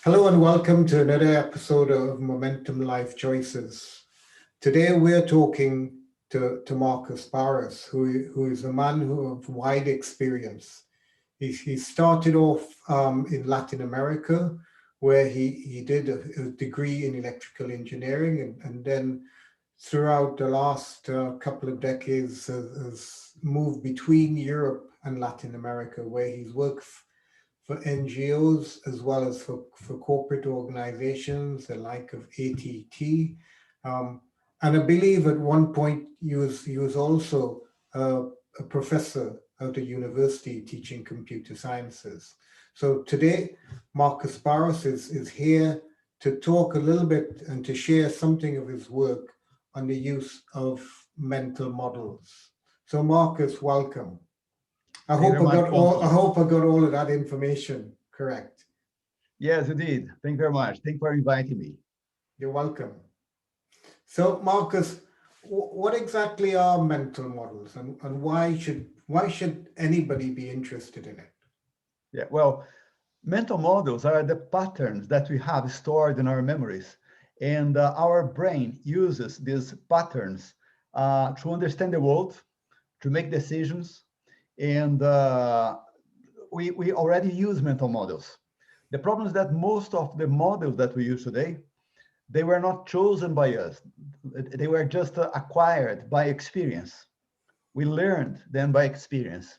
Hello and welcome to another episode of Momentum Life Choices. Today we're talking to Marcus Barros, who is a man of wide experience. He started off in Latin America, where he did a degree in electrical engineering, and then throughout the last couple of decades has moved between Europe and Latin America, where he's worked for NGOs as well as for corporate organizations, the like of ATT. Um, and I believe at one point he was also a professor at a university teaching computer sciences. So today, Marcus Barros is here to talk a little bit and to share something of his work on the use of mental models. So Marcus, welcome. I Thank you hope very I much, got all. I Alfonso. hope I got all of that information correct. Yes, you did. Thank you very much. Thank you for inviting me. You're welcome. So, Marcus, what exactly are mental models, and why should anybody be interested in it? Yeah, well, mental models are the patterns that we have stored in our memories. And our brain uses these patterns to understand the world, to make decisions. And we already use mental models. The problem is that most of the models that we use today, they were not chosen by us. They were just acquired by experience. We learned them by experience.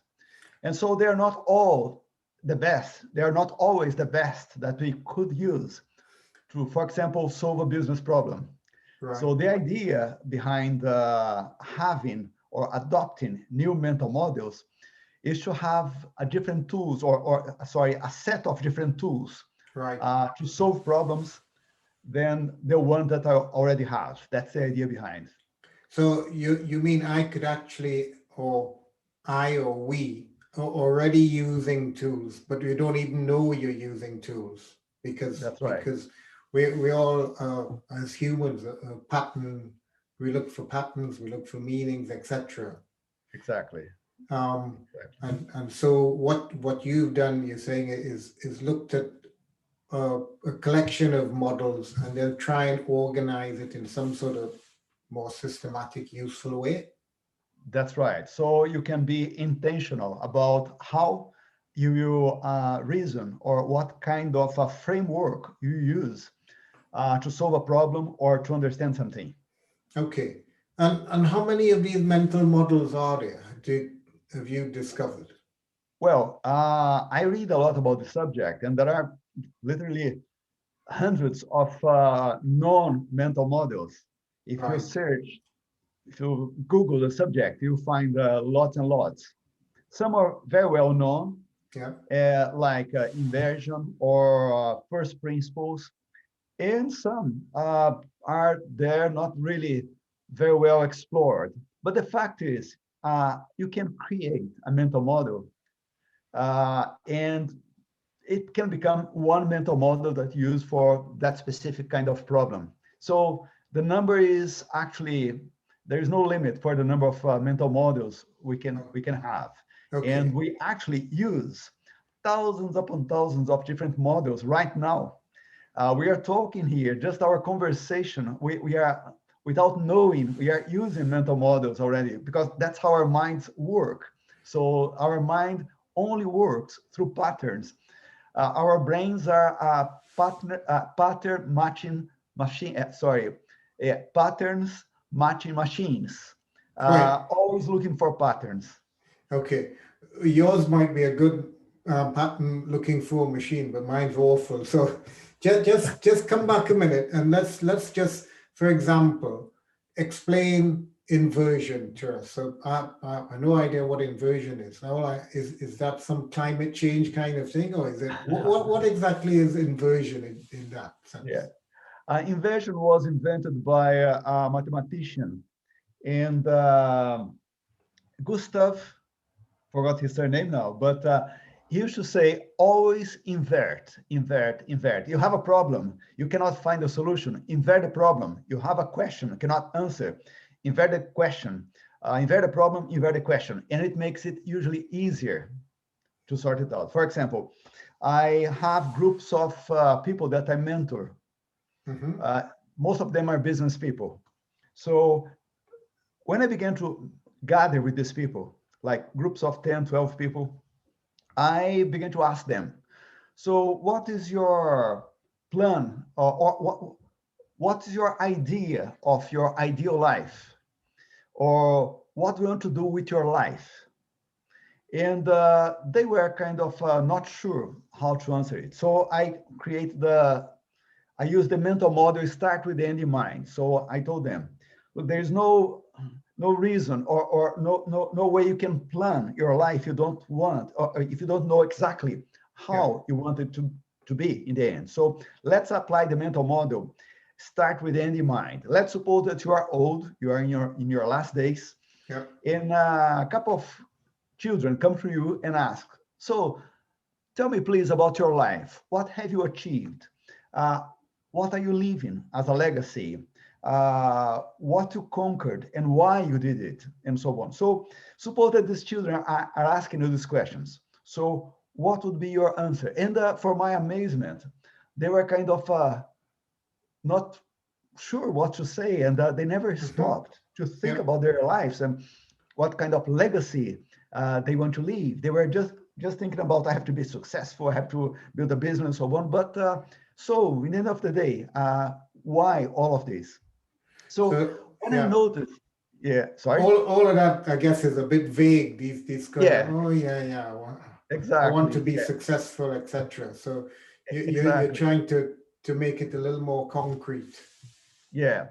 And so they are not all the best. They are not always the best that we could use to, for example, solve a business problem. Right. So the idea behind having or adopting new mental models is to have a different tools or sorry, a set of different tools Right. to solve problems than the one that I already have. That's the idea behind. So you mean I could actually, or I or we are already using tools, but we don't even know you're using tools because That's right. because we all as humans pattern. We look for patterns, we look for meanings, etc. Exactly. Um, Exactly. and so what you've done, you're saying, is looked at a collection of models and then try and organize it in some sort of more systematic, useful way. That's right. So you can be intentional about how you will reason or what kind of a framework you use to solve a problem or to understand something. Okay. And how many of these mental models are there? Have you discovered? Well, I read a lot about the subject, and there are literally hundreds of known mental models. If you Right. search, if you Google the subject, you'll find lots and lots. Some are very well known, Yeah. like inversion or first principles, and some are there not really very well explored. But the fact is, you can create a mental model, and it can become one mental model that you use for that specific kind of problem. So the number is actually, there is no limit for the number of mental models we can have, and Okay. we actually use thousands upon thousands of different models right now. We are talking here, just our conversation. We are, without knowing, we are using mental models already because that's how our minds work. So our mind only works through patterns. Our brains are pattern matching machine. Patterns matching machines. Right. Always looking for patterns. Okay. Yours might be a good pattern looking for machine, but mine's awful. So just come back a minute and let's just, for example, explain inversion to us. So I no idea what inversion is. Is that some climate change kind of thing, or is it what exactly is inversion in that Yeah. sense? Inversion was invented by a mathematician, and Gustav, forgot his surname now, but he used to say, always invert, invert, invert. You have a problem, you cannot find a solution. Invert the problem. You have a question, you cannot answer. Invert the question. Invert the problem, invert the question. And it makes it usually easier to sort it out. For example, I have groups of people that I mentor. Mhm. Most of them are business people. So when I began to gather with these people, like groups of 10, 12 people, I began to ask them, so what is your plan, or what is your idea of your ideal life? Or what do you want to do with your life? And they were kind of not sure how to answer it. So I use the mental model, start with the end in mind. So I told them, look, there's no reason or no way you can plan your life you don't want, or if you don't know exactly Yeah. how you want it to be in the end. So let's apply the mental model. Start with the end in mind. Let's suppose that you are old, you are in your last days, Yeah. and a couple of children come to you and ask, so tell me, please, about your life. What have you achieved? Uh, what are you leaving as a legacy? What you conquered and why you did it, and so on. So suppose that these children are asking you these questions. So what would be your answer? And for my amazement, they were kind of not sure what to say, and they never Mhm. stopped to think Yeah. about their lives and what kind of legacy they want to leave. They were just thinking about, I have to be successful, I have to build a business, or one. But so in the end of the day, why all of this? So So when I yeah, noticed, yeah, sorry, all of that I guess is a bit vague. These kind of, yeah, oh yeah, yeah, I want to exactly, be yeah, successful, etc. So you're exactly, trying to make it a little more concrete. yeah.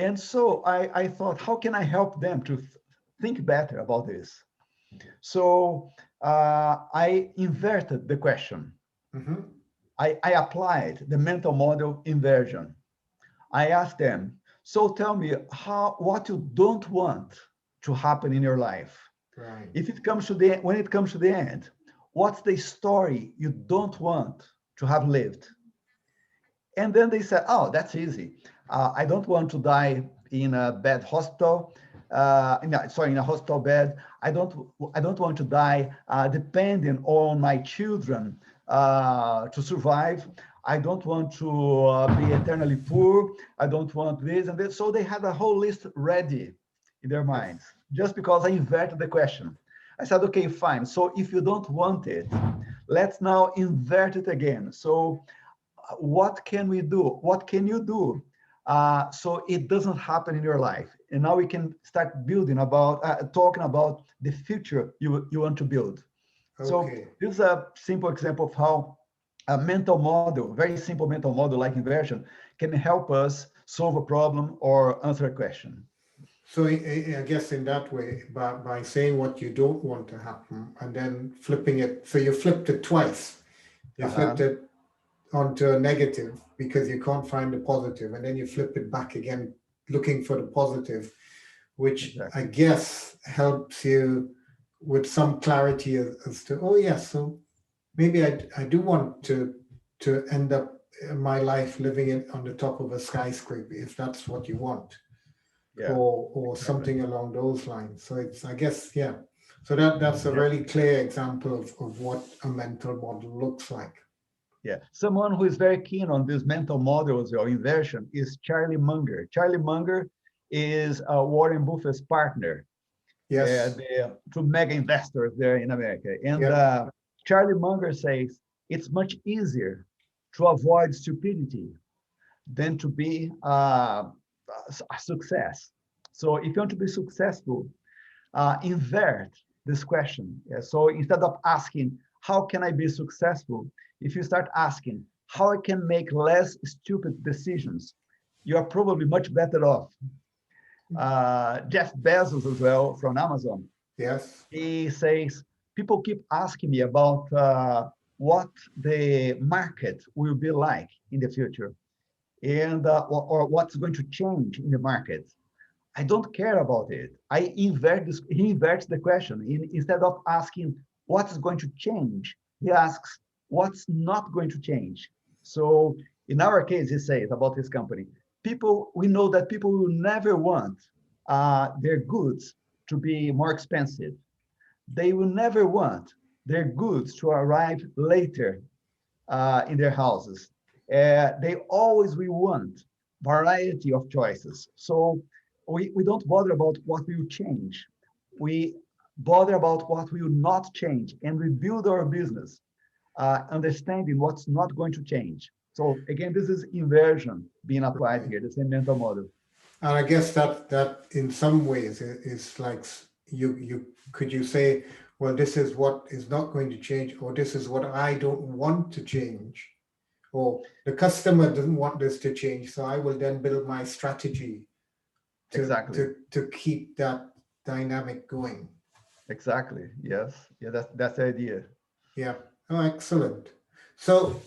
And so I thought, how can I help them to think better about this? So I inverted the question. Hmm. I applied the mental model inversion. I asked them, so tell me what you don't want to happen in your life. Right. If it comes to when it comes to the end, what's the story you don't want to have lived? And then they said, oh, that's easy. I don't want to die in a bad hospital. Sorry, in a hospital bed. I don't want to die depending on my children to survive. I don't want to be eternally poor. I don't want this and this. So they had a whole list ready in their Yes. minds, just because I inverted the question. I said, okay, fine. So if you don't want it, let's now invert it again. So what can we do? What can you do so it doesn't happen in your life? And now we can start building about, talking about the future you want to build. So Okay. this is a simple example of how a mental model, very simple mental model like inversion, can help us solve a problem or answer a question. So I guess in that way, by saying what you don't want to happen and then flipping it, so you flipped it twice. You flipped Uh-huh. it onto a negative because you can't find the positive, and then you flip it back again, looking for the positive, which I Exactly. guess helps you with some clarity as to, oh yes, so maybe I do want to end up my life living it on the top of a skyscraper if that's what you want, Yeah, or exactly. something along those lines. So it's, I guess, yeah. So that's a Yeah. really clear example of what a mental model looks like. Yeah, someone who is very keen on these mental models or inversion is Charlie Munger. Charlie Munger is Warren Buffett's partner, Yes. the two mega investors there in America. And Yeah. Charlie Munger says it's much easier to avoid stupidity than to be a success. So if you want to be successful, invert this question. Yeah, so instead of asking, how can I be successful? If you start asking, how I can make less stupid decisions, you are probably much better off. Jeff Bezos as well from Amazon, Yes. he says, people keep asking me about what the market will be like in the future and or what's going to change in the market. I don't care about it. I invert this, he inverts the question. Instead of asking what's going to change, he asks what's not going to change. So in our case, he says about his company, we know that people will never want their goods to be more expensive. They will never want their goods to arrive later. in their houses. They always will want variety of choices. So we don't bother about what will change. We bother about what will not change, and we build our business understanding what's not going to change. So again, this is inversion being applied here, the same mental model. And I guess that in some ways is like you could you say, well, this is what is not going to change, or this is what I don't want to change, or the customer doesn't want this to change, so I will then build my strategy Exactly. to keep that dynamic going. Exactly. Yes. Yeah, that's the idea. Yeah. Oh, excellent. So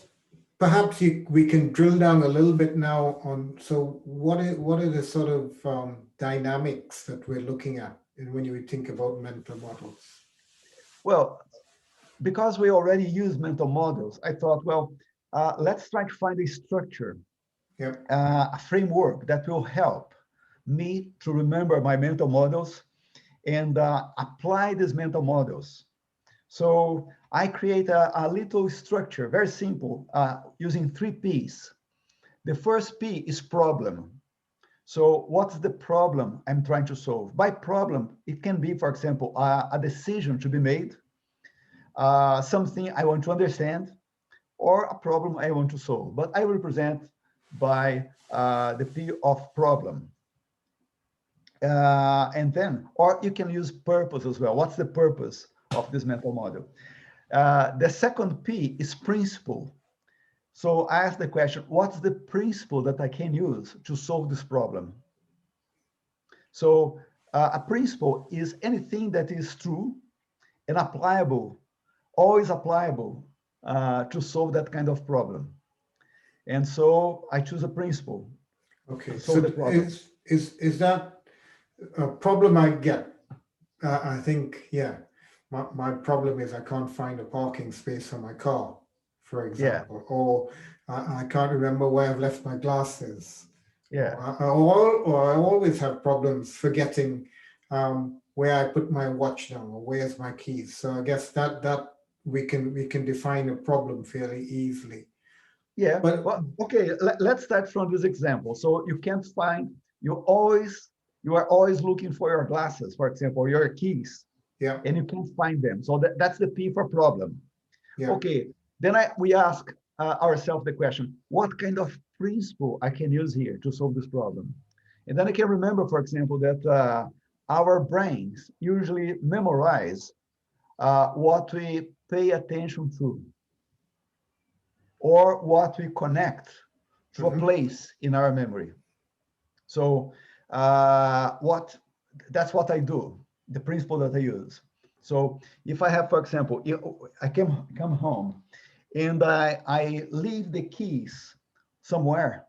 perhaps we can drill down a little bit now on, so what are the sort of dynamics that we're looking at when you think about mental models? Well, because we already use mental models, I thought, well, let's try to find a structure, Yeah. a framework that will help me to remember my mental models and apply these mental models. So I create a little structure, very simple, using 3 P's. The first P is problem. So what's the problem I'm trying to solve? By problem, it can be, for example, a decision to be made, something I want to understand, or a problem I want to solve. But I represent by the P of problem. And then, or you can use purpose as well. What's the purpose of this mental model? The second P is principle. So I ask the question, what's the principle that I can use to solve this problem? So a principle is anything that is true and applicable, always applicable to solve that kind of problem. And so I choose a principle Okay. to solve the problem. Is that a problem I get? I think, yeah. My problem is I can't find a parking space for my car, for Yeah, example, or I can't remember where I've left my glasses. yeah. Or I always have problems forgetting where I put my watch down, or where's my keys. So I guess that we can define a problem fairly easily. Yeah, But well, okay, let's start from this example. So you can't find, you are always looking for your glasses, for example, your keys, yeah, and you can't find them. So that's the P for problem. yeah, Okay, then we ask ourselves the question, what kind of principle I can use here to solve this problem? And then I can remember, for example, that our brains usually memorize what we pay attention to, or what we connect to a mhm, place in our memory. So that's what I do, the principle that I use. So if I have, for example, I come home and I leave the keys somewhere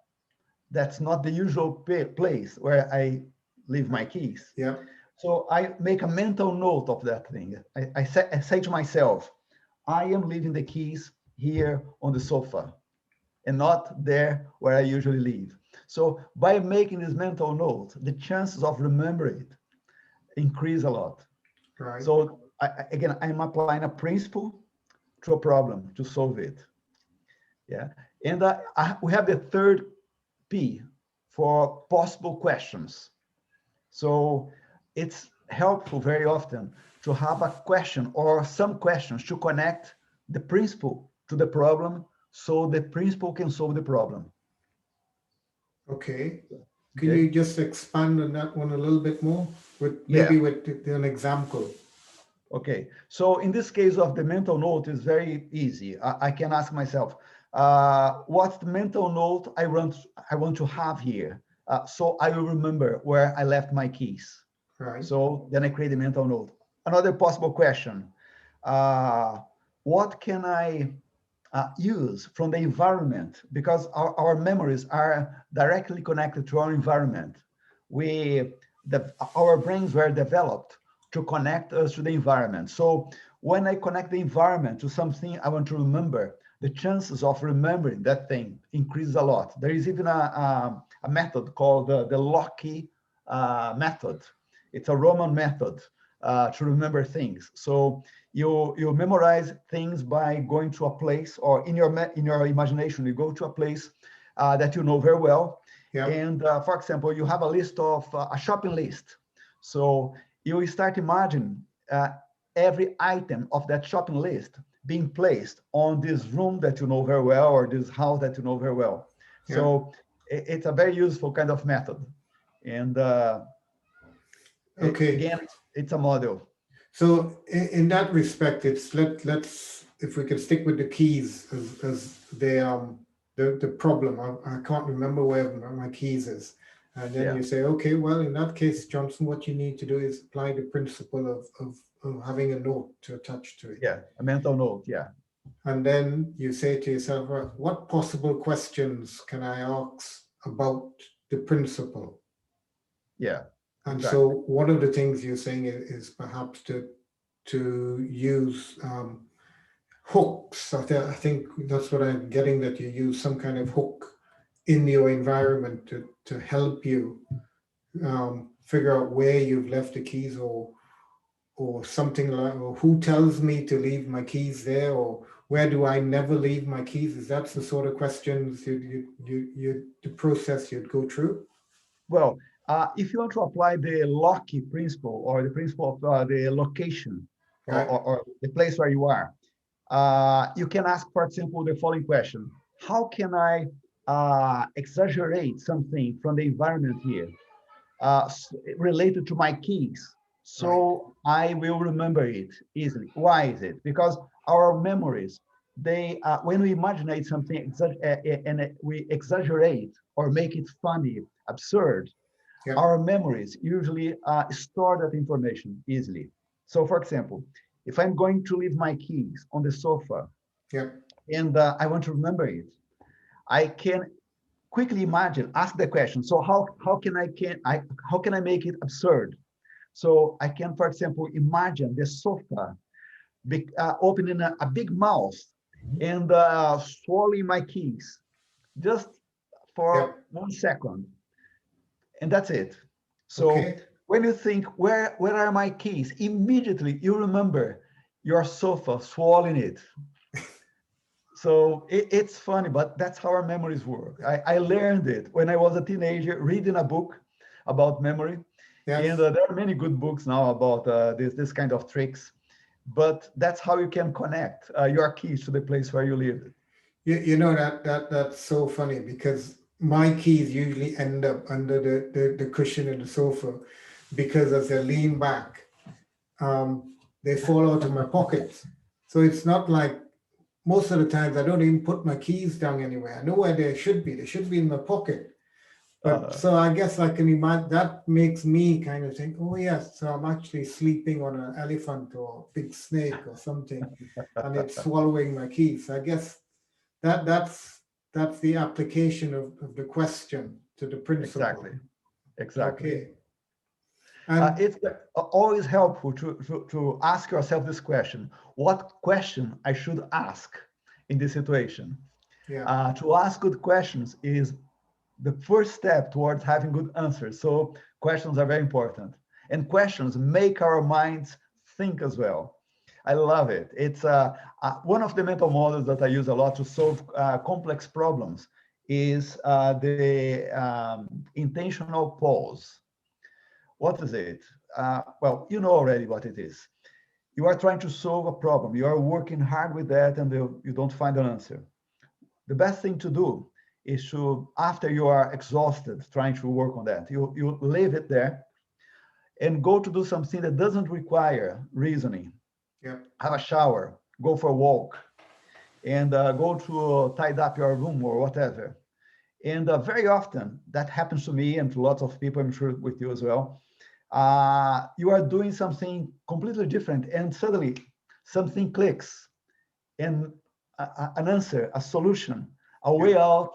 that's not the usual place where I leave my keys. yeah, So I make a mental note of that thing. I say to myself, I am leaving the keys here on the sofa and not there where I usually leave. So by making this mental note, the chances of remembering it increase a lot. right. So again, I'm applying a principle to a problem to solve it. Yeah, and we have the third P for possible questions. So it's helpful very often to have a question or some questions to connect the principle to the problem so the principle can solve the problem. Okay. Can Okay. you just expand on that one a little bit more, with Yeah. maybe with an example? Okay. So in this case of the mental note is very easy. I can ask myself, what's the mental note I want to have here? So I will remember where I left my keys. Right. So then I create a mental note. Another possible question, uh, what can I use from the environment? Because our memories are directly connected to our environment. Our brains were developed to connect us to the environment. So when I connect the environment to something I want to remember, the chances of remembering that thing increase a lot. There is even a method called the Locky method. It's a Roman method to remember things. So you memorize things by going to a place, or in your imagination, you go to a place that you know very well. Yeah. And for example, you have a list of a shopping list. So you start imagining every item of that shopping list being placed on this room that you know very well, or this house that you know very well. Yeah. So it's a very useful kind of method. And Okay. again, it's a model. So in that respect, it's let's if we can stick with the keys as the problem. I can't remember where my keys is, and then you say, okay, well, in that case, Johnson, what you need to do is apply the principle of having a note to attach to it. Yeah, a mental note. Yeah. And then you say to yourself, what possible questions can I ask about the principle? Yeah. And exactly. so one of the things you're saying is perhaps to use hooks. I think that's what I'm getting, that you use some kind of hook in your environment to help you figure out where you've left the keys, or something like, or who tells me to leave my keys there, or where do I never leave my keys? Is that the sort of questions the process you'd go through? Well, if you want to apply the Loki principle, or the principle of the location, Right. or the place where you are, you can ask, for example, the following question: how can I exaggerate something from the environment here related to my keys, so I will remember it easily? Why is it? Because our memories, they when we imagine something and we exaggerate or make it funny, absurd, Yeah. our memories usually store that information easily. So, for example, if I'm going to leave my keys on the sofa, Yeah. and I want to remember it, I can quickly imagine, ask the question. So how can I make it absurd? So I can, for example, imagine the sofa opening a big mouth and swallowing my keys just for 1 second, and that's it. So when you think, where are my keys? Immediately you remember your sofa swallowing it. So it's funny, but that's how our memories work. I learned it when I was a teenager, reading a book about memory. Yes. And there are many good books now about this kind of tricks. But that's how you can connect your keys to the place where you live. You know that's so funny, because my keys usually end up under the cushion in the sofa, because as they lean back, they fall out of my pockets. So it's not like, most of the times I don't even put my keys down anywhere. I know where they should be. They should be in my pocket. But so I guess I can imagine that makes me kind of think, oh yes, so I'm actually sleeping on an elephant or a big snake or something, and it's swallowing my keys. I guess that's the application of the question to the principle. Exactly. Okay. It's always helpful to ask yourself this question: what question I should ask in this situation? Yeah. To ask good questions is the first step towards having good answers. So questions are very important, and questions make our minds think as well. I love it. It's one of the mental models that I use a lot to solve complex problems is the intentional pause. What is it? Well, you know already what it is. You are trying to solve a problem. You are working hard with that, and you don't find an answer. The best thing to do is to, after you are exhausted trying to work on that, you leave it there and go to do something that doesn't require reasoning. Yeah. Have a shower, go for a walk, and go to tidy up your room or whatever. And very often that happens to me and to lots of people, I'm sure with you as well. You are doing something completely different, and suddenly something clicks, and an answer, a solution, a way out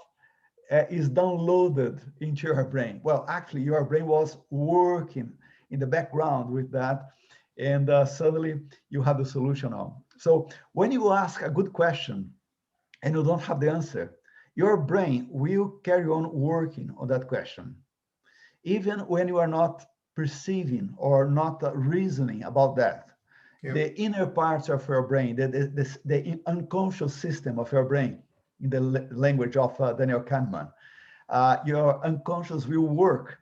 is downloaded into your brain. Well, actually, your brain was working in the background with that, and suddenly you have the solution now. So when you ask a good question and you don't have the answer, your brain will carry on working on that question, even when you are not perceiving or not reasoning about that. Yeah. The inner parts of your brain, the unconscious system of your brain, in the language of Daniel Kahneman, your unconscious will work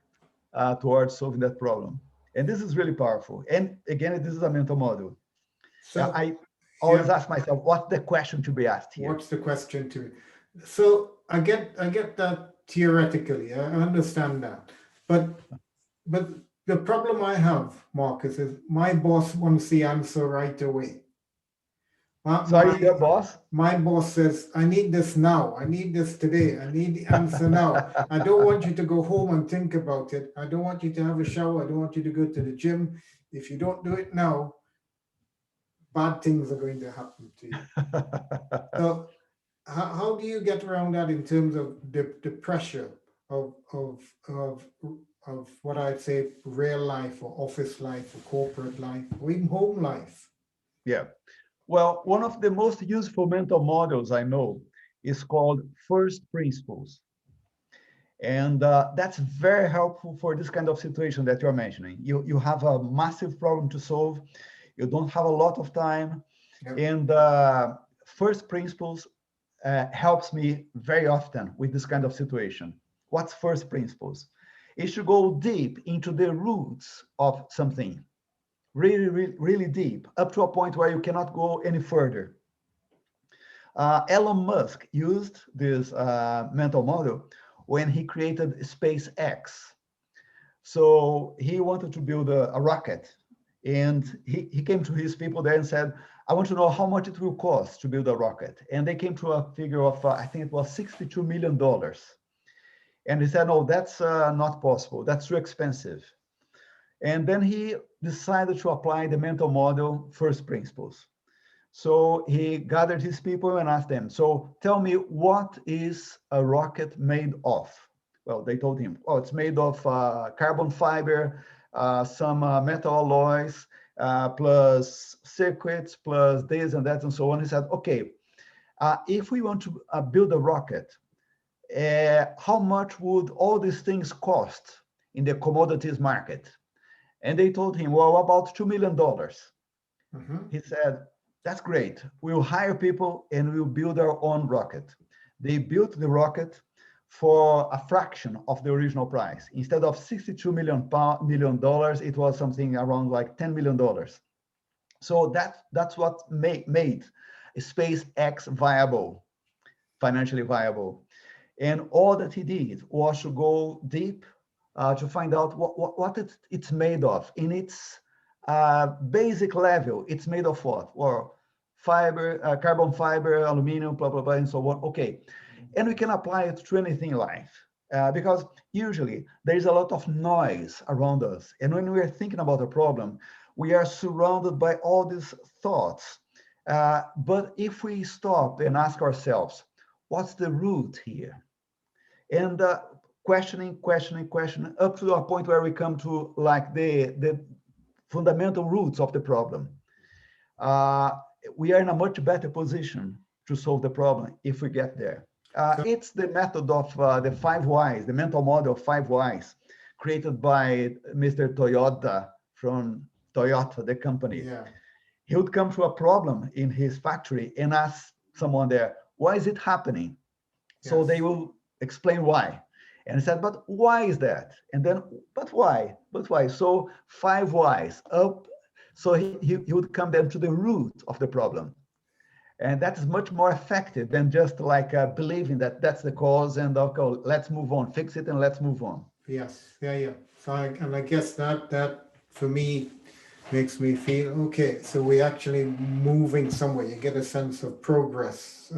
towards solving that problem. And this is really powerful. And again, this is a mental model. So I always yeah, ask myself, what's the question to be asked here? what's the question to? So I get that theoretically. I understand that, but the problem I have, Marcus, is my boss wants the answer right away. Sorry, your boss? My boss says, I need this now. I need this today. I need the answer now. I don't want you to go home and think about it. I don't want you to have a shower. I don't want you to go to the gym. If you don't do it now, bad things are going to happen to you. So how do you get around that in terms of the pressure of what I'd say real life or office life or corporate life or even home life? Yeah. Well, one of the most useful mental models I know is called first principles. And that's very helpful for this kind of situation that you're mentioning. You have a massive problem to solve. You don't have a lot of time. Yep. And first principles helps me very often with this kind of situation. What's first principles? Is to go deep into the roots of something, really, really, really deep, up to a point where you cannot go any further. Elon Musk used this mental model when he created SpaceX. So he wanted to build a rocket, and he came to his people there and said, I want to know how much it will cost to build a rocket. And they came to a figure of, I think it was $62 million. And he said, no, that's not possible. That's too expensive. And then he decided to apply the mental model first principles. So he gathered his people and asked them, so tell me, what is a rocket made of? Well, they told him, oh, it's made of carbon fiber, some metal alloys, plus circuits, plus this and that, and so on. He said, okay, if we want to build a rocket, how much would all these things cost in the commodities market? And they told him, well, about $2 million. Mhm. He said, that's great. We'll hire people and we'll build our own rocket. They built the rocket for a fraction of the original price. Instead of $62 million, it was something around like $10 million. So that's what made SpaceX viable, financially viable. And all that he did was to go deep to find out what it's made of. In its basic level, it's made of what? Or fiber, carbon fiber, aluminum, blah, blah, blah, and so on. Okay. And we can apply it to anything in life because usually there is a lot of noise around us. And when we are thinking about a problem, we are surrounded by all these thoughts. But if we stop and ask ourselves, what's the root here? And questioning, up to a point where we come to like the fundamental roots of the problem. We are in a much better position to solve the problem if we get there. It's the method of the 5 whys, the mental model of 5 whys, created by Mr. Toyota from Toyota, the company. Yeah. He would come to a problem in his factory and ask someone there, why is it happening? So Yes. they will explain why. And he said, but why is that? And then, but why? But why? So 5 whys up. So he would come then to the root of the problem. And that is much more effective than just like believing that that's the cause and okay, let's move on, fix it and let's move on. Yes. Yeah. So I guess that for me makes me feel okay. So we're actually moving somewhere. You get a sense of progress.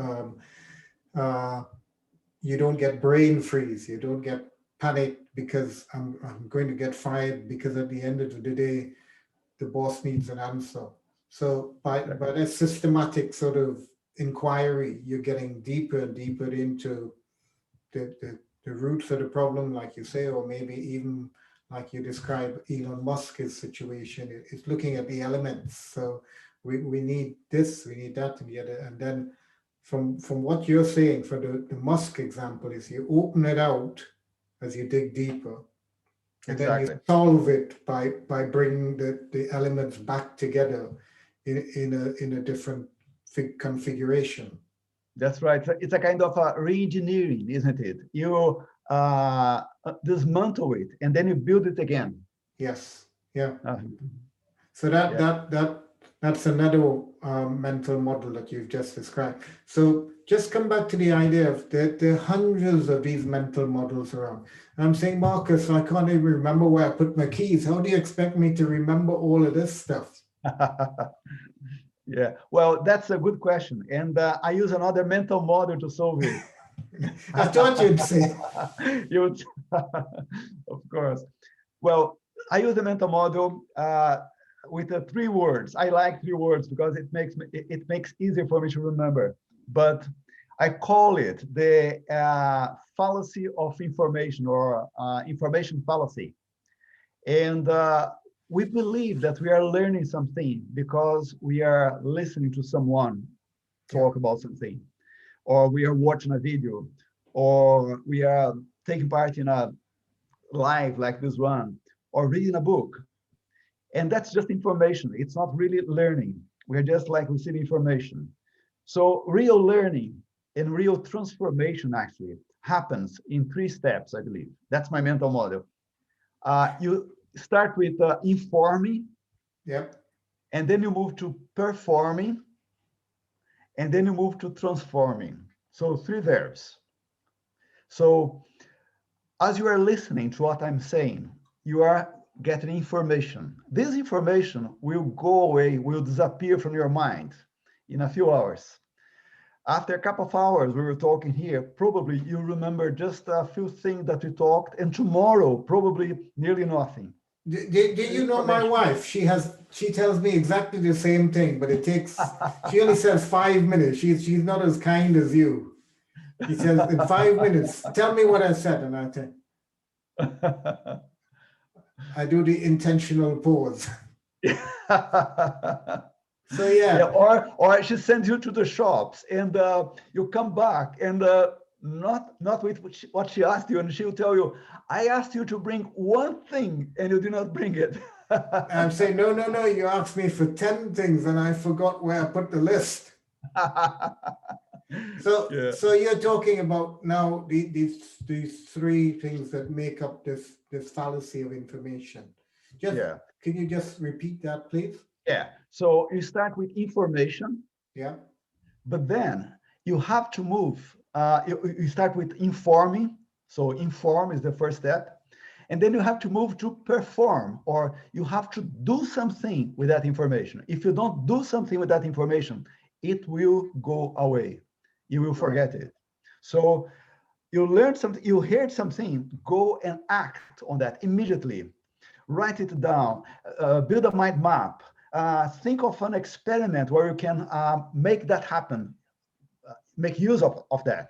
You don't get brain freeze. You don't get panic because I'm going to get fired because at the end of the day, the boss needs an answer. So by a systematic sort of inquiry, you're getting deeper and deeper into the roots of the problem, like you say, or maybe even like you describe Elon Musk's situation. It's looking at the elements. So we need this, we need that, and the other. And then from what you're saying for the Musk example is you open it out as you dig deeper. And then you Exactly. solve it by bringing the elements back together in a different configuration. That's right. It's a kind of a re-engineering, isn't it? You dismantle it and then you build it again. Yes. Yeah. Uh, So yeah. that's another mental model that you've just described. So just come back to the idea of there are hundreds of these mental models around. And I'm saying, Marcus, I can't even remember where I put my keys. How do you expect me to remember all of this stuff? Yeah. Well, that's a good question, and I use another mental model to solve it. I thought you'd say. You would, of course. Well, I use the mental model with three words. I like three words because it makes easier for me to remember. But I call it the fallacy of information, or information fallacy. And we believe that we are learning something because we are listening to someone Yeah. talk about something, or we are watching a video, or we are taking part in a live like this one, or reading a book. And that's just information. It's not really learning. We're just like receiving information. So real learning and real transformation actually happens in three steps, I believe. That's my mental model. You start with informing, Yep. and then you move to performing, and then you move to transforming. So three verbs. So as you are listening to what I'm saying, you are getting information. This information will go away, will disappear from your mind in a few hours. After a couple of hours, we were talking here, probably you remember just a few things that we talked, and tomorrow, probably nearly nothing. Did you know my Information. wife? She tells me exactly the same thing, but it takes, she only says 5 minutes. She's not as kind as you. She says in 5 minutes, tell me what I said, and I do the intentional pause. So Yeah, yeah, or she sends you to the shops, and you come back, and not with what she asked you, and she'll tell you, I asked you to bring one thing and you did not bring it. I'm saying no. You asked me for 10 things, and I forgot where I put the list. So Yeah. so you're talking about now these three things that make up this fallacy of information. Just Yeah. can you just repeat that, please? Yeah. So you start with information, Yeah. but then you have to move. You start with informing. So inform is the first step. And then you have to move to perform, or you have to do something with that information. If you don't do something with that information, it will go away. You will Right. forget it. So you learned something, you heard something, go and act on that immediately. Write it down, build a mind map, think of an experiment where you can make that happen, make use of that.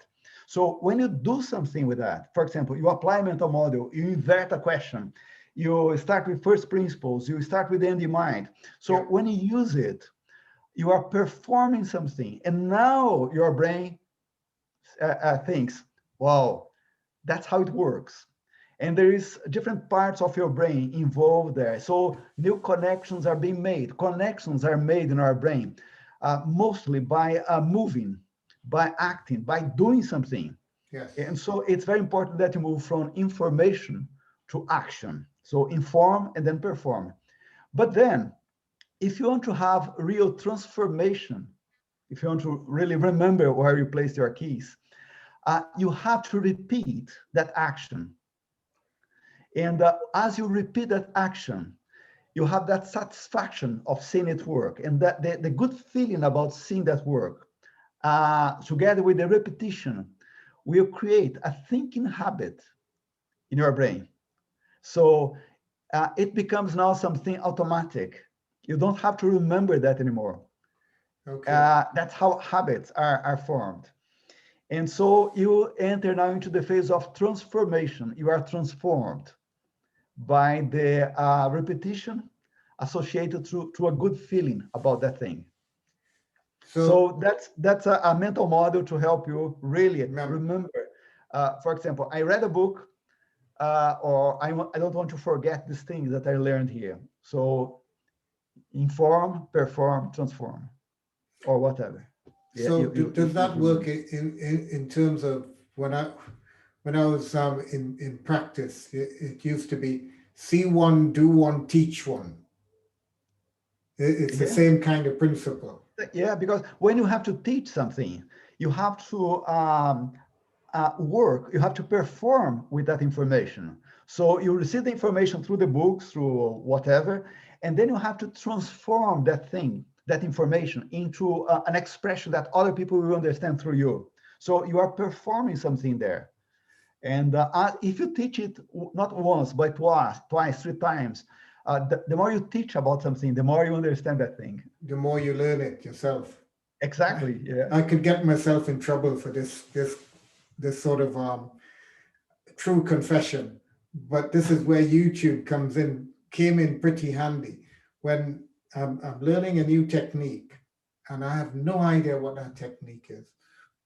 So when you do something with that, for example, you apply a mental model, you invert a question, you start with first principles, you start with the end in mind. So Yeah. when you use it, you are performing something, and now your brain thinks, wow, that's how it works. And there is different parts of your brain involved there. So new connections are being made. Connections are made in our brain, mostly by moving, by acting, by doing something. Yes. And so it's very important that you move from information to action. So inform and then perform. But then, if you want to have real transformation, if you want to really remember where you placed your keys, you have to repeat that action. And as you repeat that action, you have that satisfaction of seeing it work, and that the good feeling about seeing that work, together with the repetition, will create a thinking habit in your brain. So it becomes now something automatic. You don't have to remember that anymore. Okay. That's how habits are formed. And so you enter now into the phase of transformation. You are transformed by the repetition associated to a good feeling about that thing. So So that's a mental model to help you really remember. remember. For example, I read a book or I don't want to forget these things that I learned here. So inform, perform, transform, or whatever. Yeah, So does you that work remember. in terms of when I was in practice? It used to be see one, do one, teach one. It's the Yeah. same kind of principle. Yeah, because when you have to teach something, you have to work, you have to perform with that information. So you receive the information through the books, through whatever, and then you have to transform that thing, that information into an expression that other people will understand through you. So you are performing something there. And if you teach it not once, but twice, three times, the more you teach about something, the more you understand that thing. The more you learn it yourself. Exactly. Yeah. I could get myself in trouble for this sort of true confession, but this is where YouTube came in pretty handy when I'm learning a new technique and I have no idea what that technique is.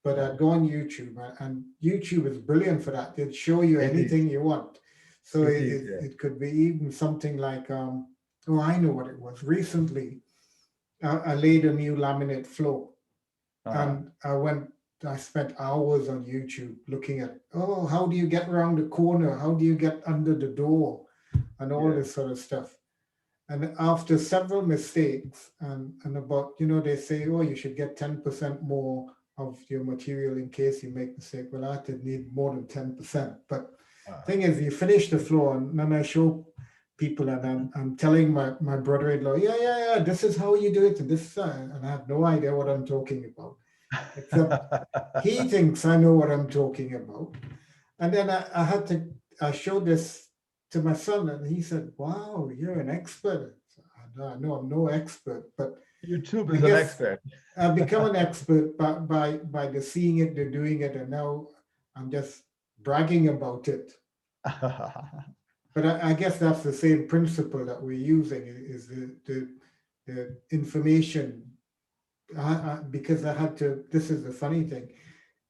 But I go on YouTube, and YouTube is brilliant for that. It'll show you It is. anything you want. So It is. Yeah. it could be even something like, oh, I know what it was. Recently, I laid a new laminate floor, Uh-huh. and I spent hours on YouTube looking at, oh, how do you get around the corner? How do you get under the door? And all Yeah. this sort of stuff. And after several mistakes, and about, they say, oh, you should get 10% more of your material in case you make mistake. Well, I did need more than 10%. But Uh, thing is, you finish the floor, and then I show people, and I'm telling my brother-in-law, yeah, this is how you do it, and this, and I have no idea what I'm talking about, except he thinks I know what I'm talking about. And then I showed this to my son, and he said, wow, you're an expert. So I know I'm no expert, but YouTube I is an guess expert. I've become an expert by the seeing it, the doing it, and now I'm just bragging about it. But I guess that's the same principle that we're using is the information. Because I had to, this is the funny thing.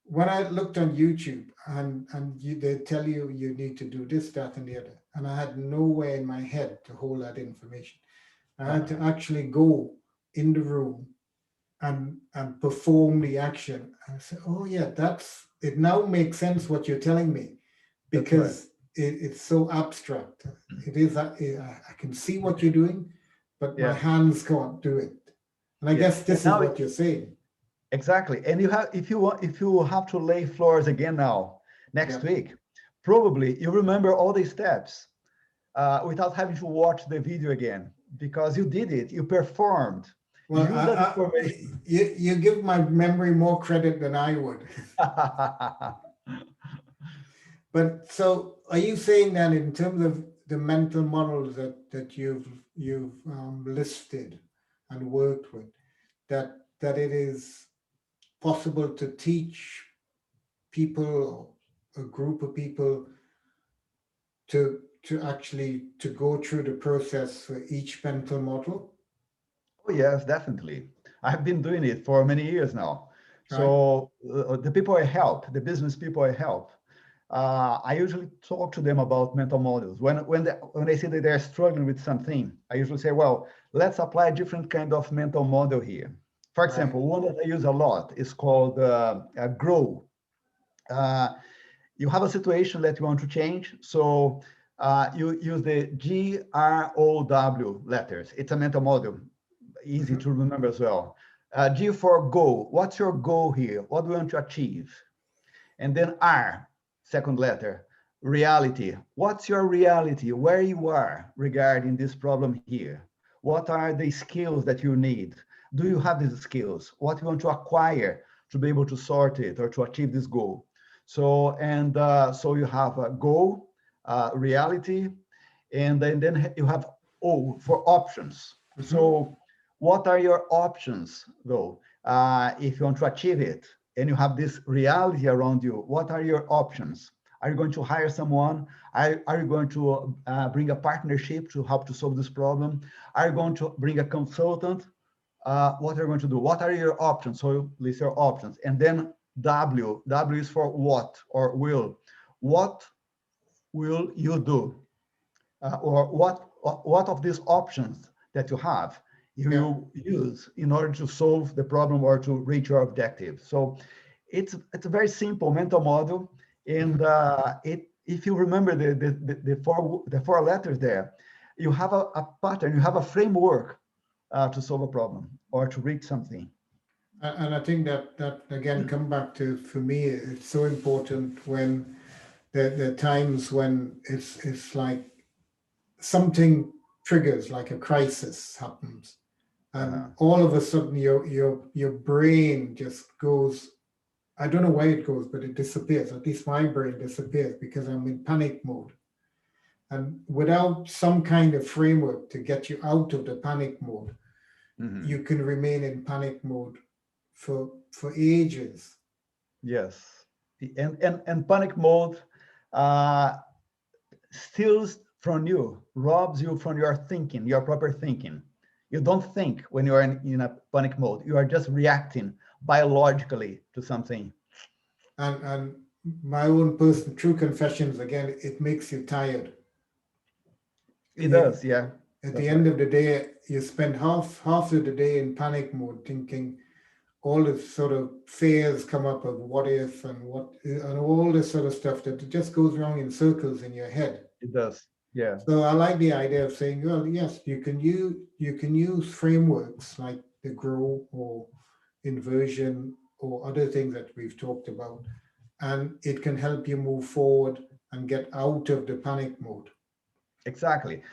When I looked on YouTube, and they tell you you need to do this, that, and the other, and I had nowhere in my head to hold that information. I had to Uh-huh. actually go in the room and perform the action. I said, oh yeah, that's it. Now makes sense what you're telling me, That's right. because it's so abstract. It is. I can see what you're doing, but my Yeah. hands can't do it. And I Yeah. guess And this is now what you're saying. exactly. And you have if you have to lay floors again now Yeah. next week, probably you remember all the steps without having to watch the video again because you did it. You performed. You Well, use that information. you give my memory more credit than I would. But so, are you saying that in terms of the mental models that you've listed and worked with, that it is possible to teach people or a group of people to actually to go through the process for each mental model, Oh, yes, definitely. I've been doing it for many years now. right? So the people I help, the business people I help, I usually talk to them about mental models. When they say that they're struggling with something, I usually say, well, let's apply a different kind of mental model here. For Right. example, one that I use a lot is called grow. Uh, you have a situation that you want to change, so you use the GROW letters. It's a mental model, easy Mhm. to remember as well. G for goal. What's your goal here? What do you want to achieve? And then R, second letter, reality. What's your reality? Where you are regarding this problem here? What are the skills that you need? Do you have these skills? What you want to acquire to be able to sort it or to achieve this goal? So you have a goal, reality, and then you have O for options. Mhm. So what are your options though, if you want to achieve it? And you have this reality around you, what are your options? Are you going to hire someone? Are you going to bring a partnership to help to solve this problem? Are you going to bring a consultant? What are you going to do? What are your options? So you list your options. And then W is for what or will. What will you do? Or what of these options that you have you will use in order to solve the problem or to reach your objective? So it's a very simple mental model, and if you remember the four letters there, you have a pattern, you have a framework to solve a problem or to reach something. And I think that again come back to, for me, it's so important when the times when it's like something triggers, like a crisis happens, and all of a sudden your brain just goes, I don't know why it goes, but it disappears. At least my brain disappears because I'm in panic mode. And without some kind of framework to get you out of the panic mode, you can remain in panic mode for ages. Yes, and panic mode steals from you, robs you from your thinking, your proper thinking. You don't think when you are in a panic mode. You are just reacting biologically to something. And my own personal true confessions, again, it makes you tired. It does, yeah. At the end of the day, you spend half of the day in panic mode, thinking all this sort of fears come up of what if and all this sort of stuff that just goes wrong in circles in your head. It does, yeah. So I like the idea of saying, well, yes, you can use frameworks like the Grow or Inversion or other things that we've talked about, and it can help you move forward and get out of the panic mode. Exactly.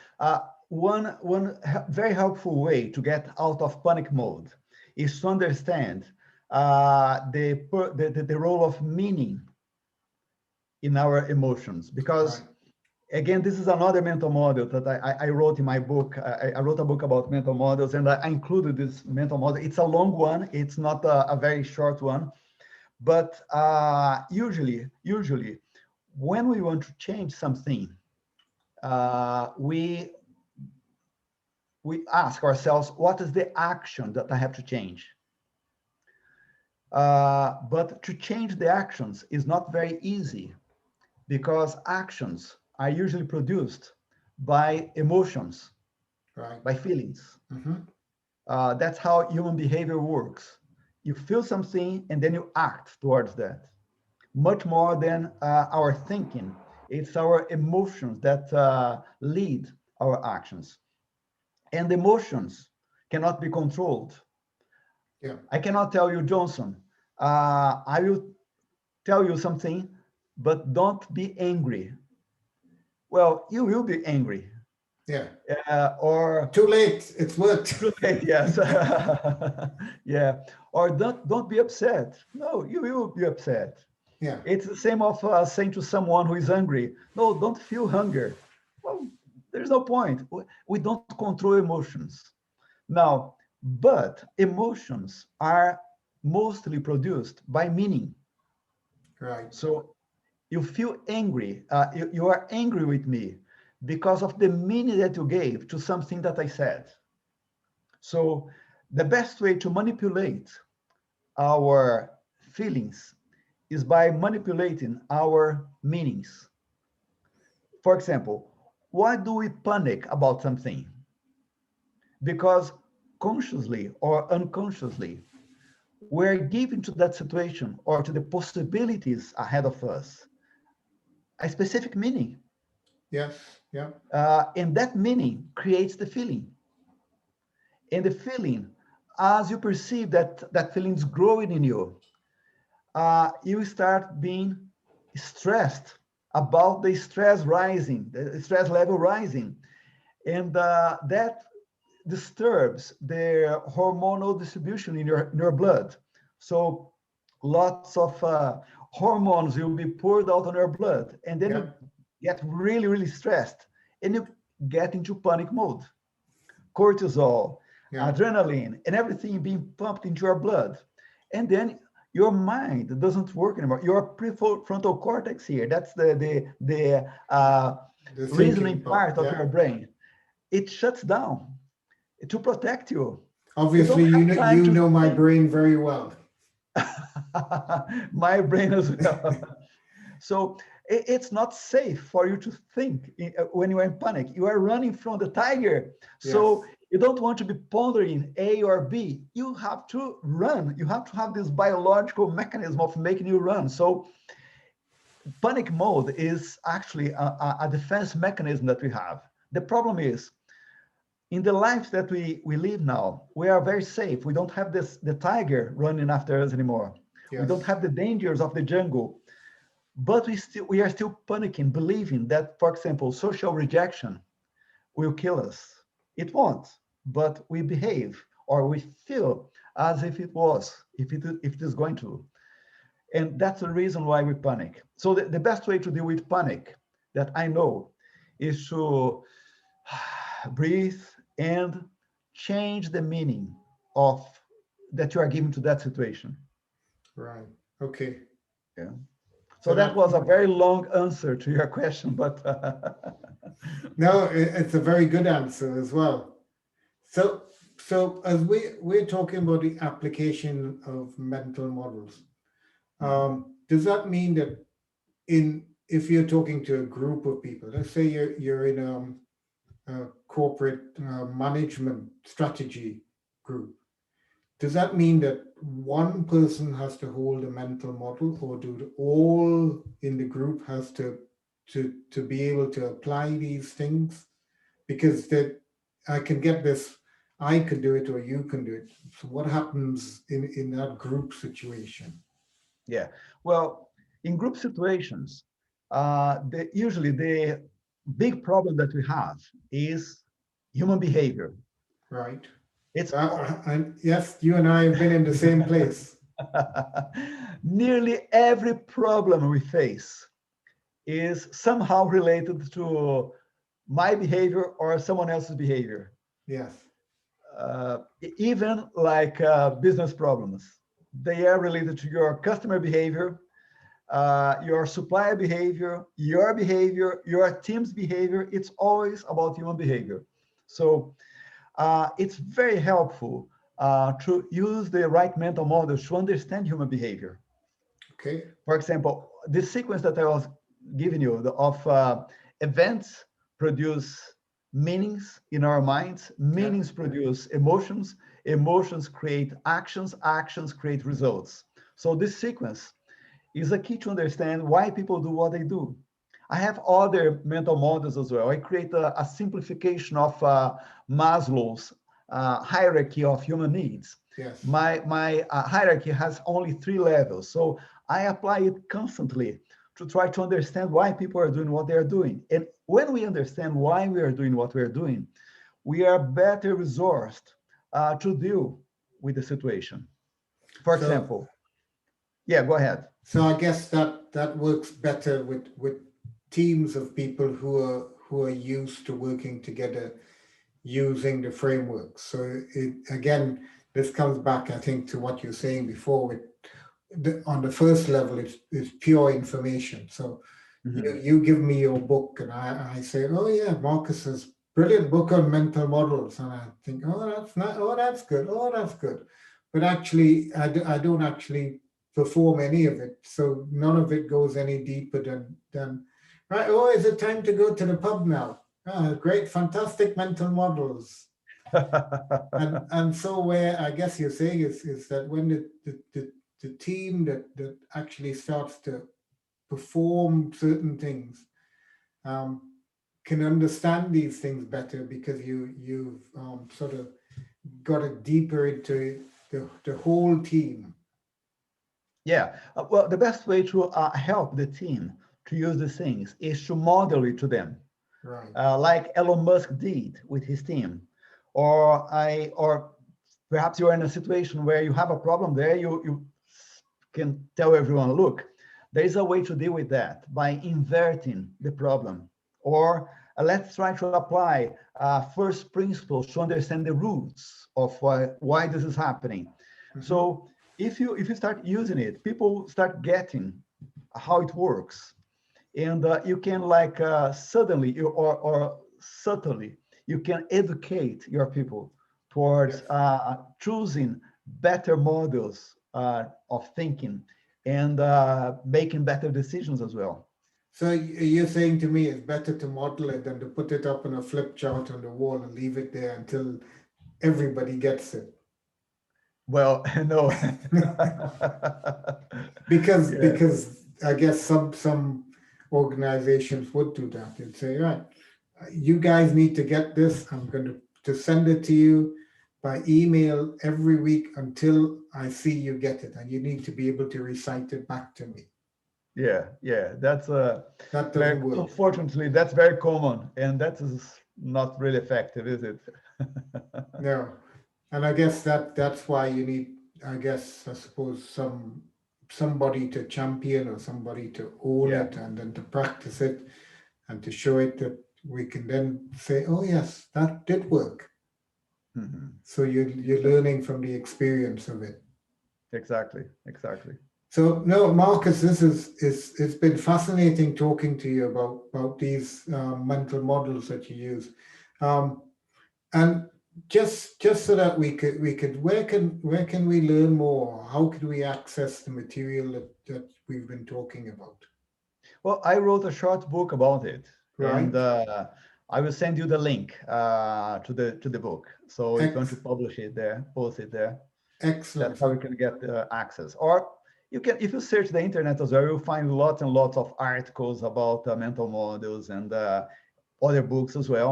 One very helpful way to get out of panic mode is to understand the role of meaning in our emotions, because again, this is another mental model that I wrote in my book. I wrote a book about mental models, and I included this mental model. It's a long one. It's not a very short one, but usually when we want to change something, we ask ourselves, what is the action that I have to change? But to change the actions is not very easy, because actions are usually produced by emotions, by feelings. That's how human behavior works. You feel something and then you act towards that. Much more than our thinking. It's our emotions that lead our actions. And emotions cannot be controlled. I cannot tell you, Johnson, I will tell you something, but don't be angry. Well, you will be angry. Or too late, it's worked. Too late, yes. Yeah. Or don't be upset. No, you will be upset. It's the same of saying to someone who is hungry, no, don't feel hunger. Well, there's no point. We don't control emotions. Now, but emotions are mostly produced by meaning. So you feel angry. You are angry with me because of the meaning that you gave to something that I said. So the best way to manipulate our feelings is by manipulating our meanings. For example, why do we panic about something? Because consciously or unconsciously, we're giving to that situation or to the possibilities ahead of us a specific meaning. And that meaning creates the feeling. And the feeling, as you perceive that feeling is growing in you, you start being stressed about the stress rising, the stress level rising. And that disturbs the hormonal distribution in your blood. So lots of hormones will be poured out on your blood. And then you get really, really stressed. And you get into panic mode. Cortisol, adrenaline, and everything being pumped into your blood. And then your mind doesn't work anymore. Your prefrontal cortex here, that's the reasoning part of your brain. It shuts down to protect you. Obviously, you know my brain very well. My brain as well. So it's not safe for you to think when you are in panic. You are running from the tiger. So Yes. you don't want to be pondering A or B. You have to run. You have to have this biological mechanism of making you run. So panic mode is actually a defense mechanism that we have. The problem is, in the life that we live now, we are very safe. We don't have the tiger running after us anymore. We don't Yes. have the dangers of the jungle. But we are still panicking, believing that, for example, social rejection will kill us. It won't, but we behave or we feel as if it was, if it is going to. And that's the reason why we panic. So the best way to deal with panic that I know is to breathe and change the meaning of that you are giving to that situation. Right. Okay. Yeah. So So that that was a very long answer to your question, but no, it's a very good answer as well. So so as we're talking about the application of mental models, does that mean that in if you're talking to a group of people, let's say you're in a corporate management strategy group, does that mean that one person has to hold a mental model, or do all in the group has to be able to apply these things? Because that I can get this, I could do it or you can do it. So what happens in that group situation? yeah. Well, in group situations, usually the big problem that we have is human behavior. Right. It's Yes, you and I have been in the same place. nearly every problem we face is somehow related to my behavior or someone else's behavior. Yes. Even like business problems, they are related to your customer behavior, your supplier behavior, your team's behavior. It's always about human behavior. So it's very helpful to use the right mental models to understand human behavior. Okay. For example, the sequence that I was giving you of events produce meanings in our minds, Yeah. meanings produce emotions, emotions create actions, actions create results. So this sequence is a key to understand why people do what they do. I have other mental models as well. I create a simplification of Maslow's hierarchy of human needs. Yes. My hierarchy has only 3 levels. So I apply it constantly to try to understand why people are doing what they are doing. And when we understand why we are doing what we are doing, we are better resourced to deal with the situation. For So example, yeah, go ahead. so I guess that works better with teams of people who are used to working together using the framework. So it again, this comes back, I think, to what you're saying before. With on the first level, it's pure information. So Mhm. you give me your book, and I say, oh yeah, Marcus's brilliant book on mental models, and I think, oh that's not, oh that's good, oh that's good, but actually I don't actually perform any of it. So none of it goes any deeper than right. Oh, is it time to go to the pub now? Ah, great, fantastic mental models. And so where I guess you're saying is that when the team that actually starts to perform certain things um, can understand these things better because you've sort of got it deeper into the whole team. Yeah, well, the best way to help the team to use these things is to model it to them, Right. like Elon Musk did with his team, or perhaps you're in a situation where you have a problem there. You can tell everyone, look, there is a way to deal with that by inverting the problem, or let's try to apply first principles to understand the roots of why this is happening. Hmm. So if you start using it, people start getting how it works, and you can like suddenly or subtly you can educate your people Yes. towards choosing better models of thinking and making better decisions as well. So you're saying to me it's better to model it than to put it up on a flip chart on the wall and leave it there until everybody gets it. Well, no. Because Yeah, I guess some organizations would do that. They'd say, right, you guys need to get this. I'm going to send it to you by email every week until I see you get it, and you need to be able to recite it back to me. yeah. That's That very, doesn't work. unfortunately, that's very common, and that is not really effective, is it? No. And I guess that's why you need, I guess, I suppose, somebody to champion or somebody to own Yeah. it and then to practice it and to show it that we can then say, oh yes, that did work. Mhm. So you're learning from the experience of it. Exactly. So no, Marcus, this is it's been fascinating talking to you about these mental models that you use. And just so that we could where can we learn more? How could we access the material that we've been talking about? Well, I wrote a short book about it, and Right? I will send you the link to the book. So if you want to Ex- publish it there, post it there. Excellent. That's how you can get access. Or you can, if you search the internet as well, you'll find lots and lots of articles about mental models and other books as well.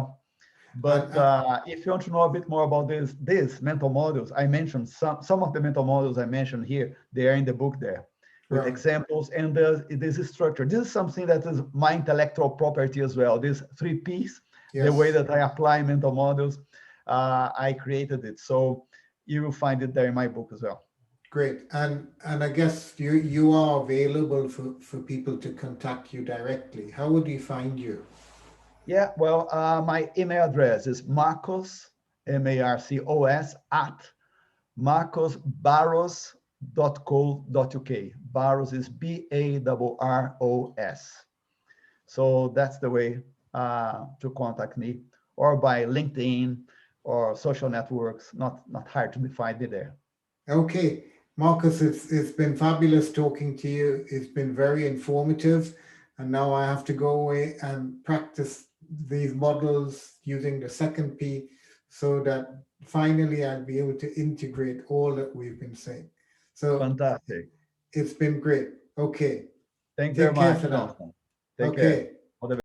But And if you want to know a bit more about these mental models, I mentioned some of the mental models I mentioned here. They are in the book there with right. examples and this is structure. This is something that is my intellectual property as well. These 3 Ps, the way Yes. that I apply mental models, I created it. So you will find it there in my book as well. Great. And I guess you are available for people to contact you directly. How would you find you? Yeah, well, my email address is Marcos, Marcos, at marcosbarros.co.uk. Barros is Barros. So that's the way to contact me, or by LinkedIn or social networks. Not hard to find me there. Okay, Marcus, it's been fabulous talking to you. It's been very informative. And now I have to go away and practice these models using the second P so that finally I'll be able to integrate all that we've been saying. So Fantastic. it's been great. Okay, Thank you very take care much, for now. Johnson. Take care. Okay.